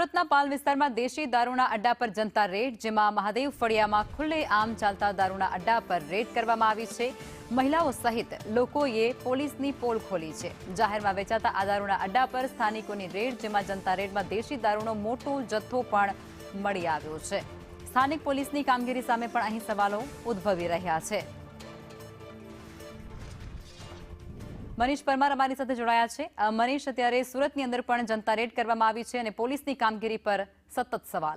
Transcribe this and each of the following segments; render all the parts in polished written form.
સુરતના પાલ વિસ્તારમાં દેશી દારૂના અડ્ડા પર જનતા રેડ, જેમાં મહાદેવ ફળિયામાં ખુલ્લેઆમ ચાલતા દારૂના અડ્ડા પર રેડ કરવામાં આવી છે। મહિલાઓ સહિત લોકોએ પોલીસની પોલ ખોલી છે। જાહેરમાં વેચાતા આ દારૂના અડ્ડા પર સ્થાનિકોની રેડ, જેમાં જનતા રેડમાં દેશી દારૂનો મોટો જથ્થો પણ મળી આવ્યો છે। સ્થાનિક પોલીસની કામગીરી સામે પણ અહીં સવાલો ઉદ્ભવી રહ્યા છે। मनीष परमार अमारी साथे जोड़ाया छे। मनीष, अत्यारे सूरतनी अंदर पण जनता रेड करवामां आवी छे अने पोलीसनी कामगीरी पर सतत सवाल।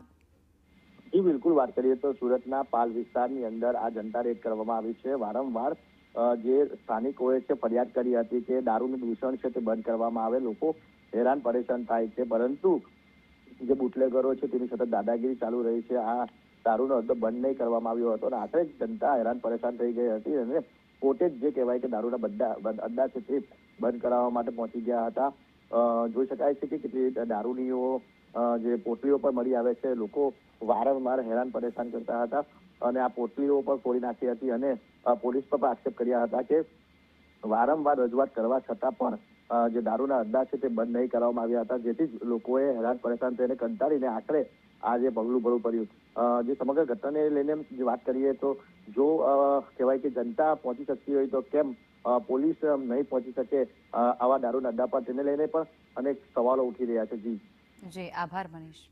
जी बिल्कुल, बात करिए तो सूरतना पाल विस्तारनी अंदर आ जनता रेड करवामां आवी छे। वारंवार जे स्थानिकोए छे फरियाद करी हती के दारूनुं दूषण छे ते बंध करवामां आवे, लोको हैरान परेशान थाय छे, परंतु जे बुटलेगरो छे तेनी सतत दादागिरी चालू रही छे। आ दारूनो अड्डो बंध नहीं करवामां आव्यो हतो अने आखरे जनता हैरान परेशान थई गई हती अने पोते जे कहेवाय के दारूना अड्डा छे ते बंध कराववा माटे पहोंची गया हता। जोई शकाय छे के केटली दारूनीओ जे पोटलीओ पर मળી આવે છે। લોકો વારંવાર હેરાન પરેશાન કરતા હતા અને આ પોટલીઓ પર ફોડી નાખી હતી અને પોલીસ પર આક્ષેપ કર્યા હતા કે વારંવાર રજૂઆત કરવા છતાં પણ જે દારૂના અડ્ડા છે તે બંધ નહીં કરવામાં આવ્યા હતા, જેથી જ લોકોએ હેરાન પરેશાન થઈને કંટાળીને આખરે આ જે પગલું ભરવું પડ્યું। જે સમગ્ર ઘટનાને લઈને જે વાત કરીએ તો જો કહેવાય કે જનતા પહોંચી શકતી હોય તો કેમ પોલીસ નહીં પહોંચી શકે આવા દારૂના અડ્ડા પર, તેને લઈને પણ અનેક સવાલો ઉઠી રહ્યા છે। જી જી, આભાર મનીષ।